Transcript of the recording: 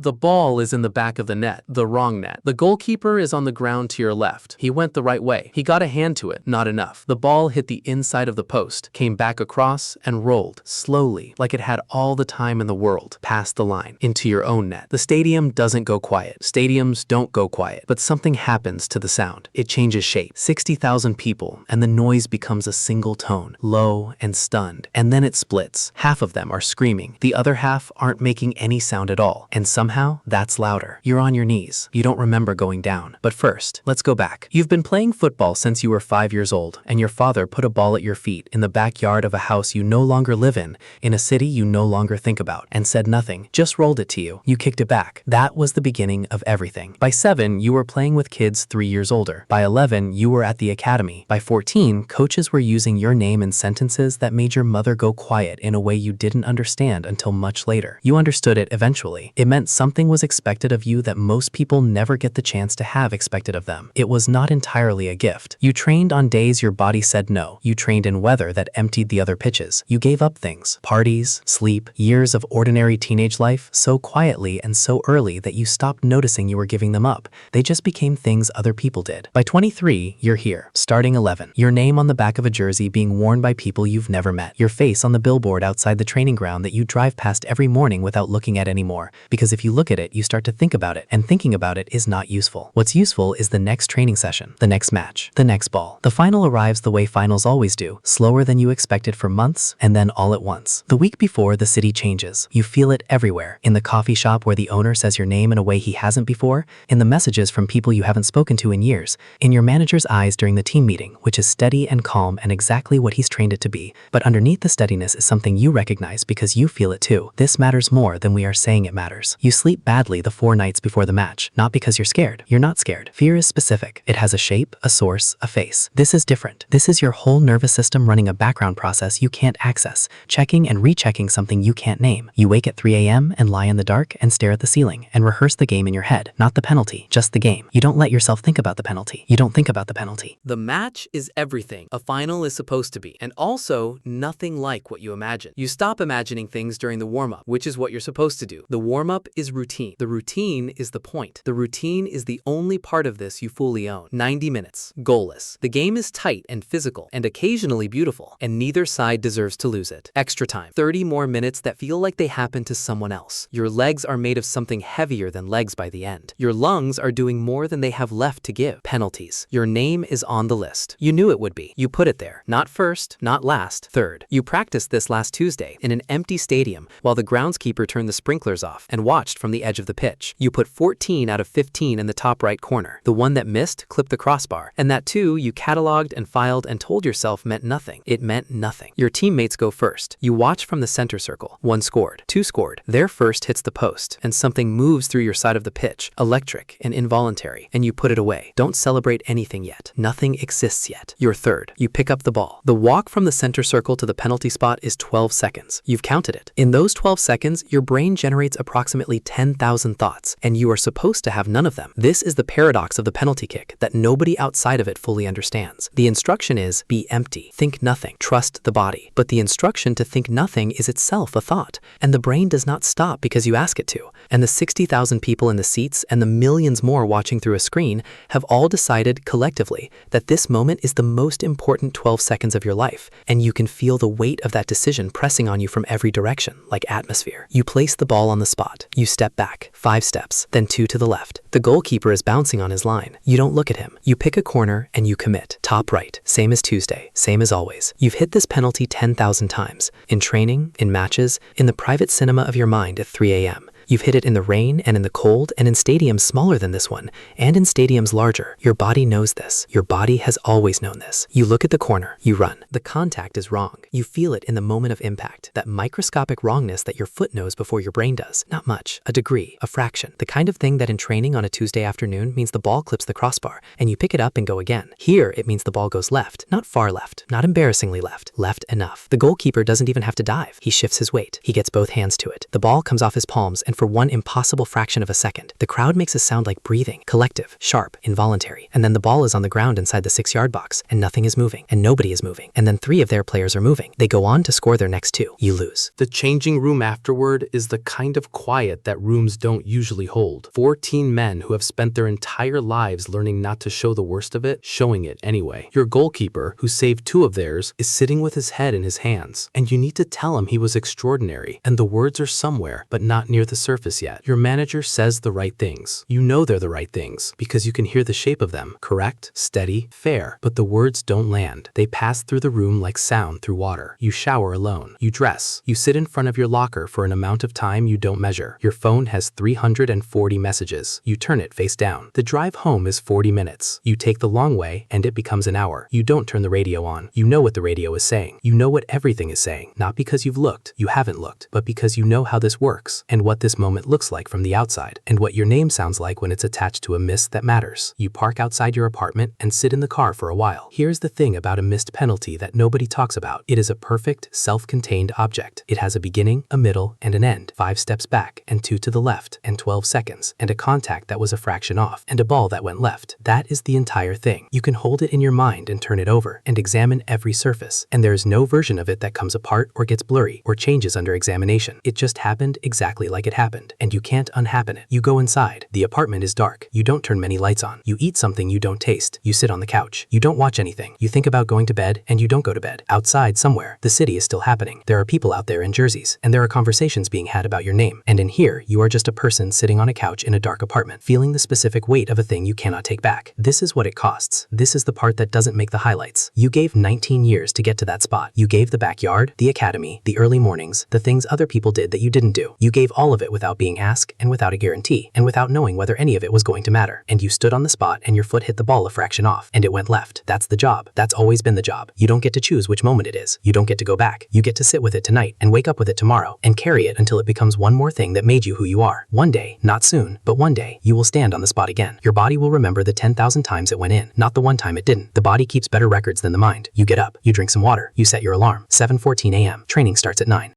The ball is in the back of the net, the wrong net. The goalkeeper is on the ground to your left. He went the right way. He got a hand to it, not enough. The ball hit the inside of the post, came back across, and rolled, slowly, like it had all the time in the world, past the line, into your own net. The stadium doesn't go quiet. Stadiums don't go quiet. But something happens to the sound. It changes shape. 60,000 people, and the noise becomes a single tone, low and stunned. And then it splits. Half of them are screaming. The other half aren't making any sound at all. And somehow, that's louder. You're on your knees. You don't remember going down. But first, let's go back. You've been playing football since you were 5 years old, and your father put a ball at your feet in the backyard of a house you no longer live in a city you no longer think about, and said nothing, just rolled it to you. You kicked it back. That was the beginning of everything. By 7, you were playing with kids 3 years older. By 11, you were at the academy. By 14, coaches were using your name in sentences that made your mother go quiet in a way you didn't understand until much later. You understood it eventually. It meant something was expected of you that most people never get the chance to have expected of them. It was not entirely a gift. You trained on days your body said no. You trained in weather that emptied the other pitches. You gave up things, parties, sleep, years of ordinary teenage life so quietly and so early that you stopped noticing you were giving them up. They just became things other people did. By 23, you're here, starting 11. Your name on the back of a jersey being worn by people you've never met. Your face on the billboard outside the training ground that you drive past every morning without looking at anymore. Because if you look at it, you start to think about it, and thinking about it is not useful. What's useful is the next training session, the next match, the next ball. The final arrives the way finals always do, slower than you expected for months, and then all at once. The week before, the city changes. You feel it everywhere. In the coffee shop where the owner says your name in a way he hasn't before, in the messages from people you haven't spoken to in years, in your manager's eyes during the team meeting, which is steady and calm and exactly what he's trained it to be. But underneath the steadiness is something you recognize because you feel it too. This matters more than we are saying it matters. You sleep badly the 4 nights before the match, not because you're scared. You're not scared. Fear is specific. It has a shape, a source, a face. This is different. This is your whole nervous system running a background process you can't access, checking and rechecking something you can't name. You wake at 3 a.m. and lie in the dark and stare at the ceiling and rehearse the game in your head, not the penalty, just the game. You don't let yourself think about the penalty. You don't think about the penalty. The match is everything a final is supposed to be, and also nothing like what you imagine. You stop imagining things during the warm-up, which is what you're supposed to do. The warm-up is routine. The routine is the point. The routine is the only part of this you fully own. 90 minutes, goalless. The game is tight and physical and occasionally beautiful, and neither side deserves to lose it. Extra time, 30 more minutes that feel like they happened to someone else. Your legs are made of something heavier than legs by the end. Your lungs are doing more than they have left to give. Penalties. Your name is on the list. You knew it would be. You put it there. Not first, not last, third. You practiced this last Tuesday in an empty stadium while the groundskeeper turned the sprinklers off and watched from the edge of the pitch. You put 14 out of 15 in the top right corner. The one that missed clipped the crossbar, and that too you cataloged and filed and told yourself meant nothing. It meant nothing. Your teammates go first. You watch from the center circle. 1 scored. 2 scored. Their first hits the post, and something moves through your side of the pitch, electric and involuntary, and you put it away. Don't celebrate anything yet. Nothing exists yet. You're third. You pick up the ball. The walk from the center circle to the penalty spot is 12 seconds. You've counted it. In those 12 seconds, your brain generates approximately 10,000 thoughts, and you are supposed to have none of them. This is the paradox of the penalty kick that nobody outside of it fully understands. The instruction is, be empty, think nothing, trust the body. But the instruction to think nothing is itself a thought, and the brain does not stop because you ask it to. And the 60,000 people in the seats and the millions more watching through a screen have all decided collectively that this moment is the most important 12 seconds of your life, and you can feel the weight of that decision pressing on you from every direction, like atmosphere. You place the ball on the spot. You step back, 5 steps, then 2 to the left. The goalkeeper is bouncing on his line. You don't look at him. You pick a corner and you commit. Top right, same as Tuesday, same as always. You've hit this penalty 10,000 times. In training, in matches, in the private cinema of your mind at 3 a.m. You've hit it in the rain and in the cold and in stadiums smaller than this one and in stadiums larger. Your body knows this. Your body has always known this. You look at the corner, you run. The contact is wrong. You feel it in the moment of impact, that microscopic wrongness that your foot knows before your brain does. Not much, a degree, a fraction. The kind of thing that in training on a Tuesday afternoon means the ball clips the crossbar and you pick it up and go again. Here, it means the ball goes left, not far left, not embarrassingly left, left enough. The goalkeeper doesn't even have to dive. He shifts his weight. He gets both hands to it. The ball comes off his palms and and for one impossible fraction of a second, the crowd makes a sound like breathing, collective, sharp, involuntary, and then the ball is on the ground inside the 6-yard box, and nothing is moving, and nobody is moving, and then 3 of their players are moving. They go on to score their next 2. You lose. The changing room afterward is the kind of quiet that rooms don't usually hold. 14 men who have spent their entire lives learning not to show the worst of it, showing it anyway. Your goalkeeper, who saved 2 of theirs, is sitting with his head in his hands, and you need to tell him he was extraordinary, and the words are somewhere, but not near the surface yet. Your manager says the right things. You know they're the right things, because you can hear the shape of them. Correct, steady, fair, but the words don't land. They pass through the room like sound through water. You shower alone. You dress. You sit in front of your locker for an amount of time you don't measure. Your phone has 340 messages. You turn it face down. The drive home is 40 minutes. You take the long way, and it becomes an hour. You don't turn the radio on. You know what the radio is saying. You know what everything is saying. Not because you've looked. You haven't looked. But because you know how this works, and what this moment looks like from the outside, and what your name sounds like when it's attached to a miss that matters. You park outside your apartment and sit in the car for a while. Here's the thing about a missed penalty that nobody talks about. It is a perfect, self-contained object. It has a beginning, a middle, and an end. 5 steps back, and 2 to the left, and 12 seconds, and a contact that was a fraction off, and a ball that went left. That is the entire thing. You can hold it in your mind and turn it over, and examine every surface, and there is no version of it that comes apart or gets blurry or changes under examination. It just happened exactly like it happened, and you can't unhappen it. You go inside. The apartment is dark. You don't turn many lights on. You eat something you don't taste. You sit on the couch. You don't watch anything. You think about going to bed, and you don't go to bed. Outside somewhere, the city is still happening. There are people out there in jerseys, and there are conversations being had about your name. And in here, you are just a person sitting on a couch in a dark apartment, feeling the specific weight of a thing you cannot take back. This is what it costs. This is the part that doesn't make the highlights. You gave 19 years to get to that spot. You gave the backyard, the academy, the early mornings, the things other people did that you didn't do. You gave all of it without being asked, and without a guarantee, and without knowing whether any of it was going to matter. And you stood on the spot, and your foot hit the ball a fraction off, and it went left. That's the job. That's always been the job. You don't get to choose which moment it is. You don't get to go back. You get to sit with it tonight, and wake up with it tomorrow, and carry it until it becomes one more thing that made you who you are. One day, not soon, but one day, you will stand on the spot again. Your body will remember the 10,000 times it went in, not the one time it didn't. The body keeps better records than the mind. You get up, you drink some water, you set your alarm. 7:14 a.m. Training starts at 9.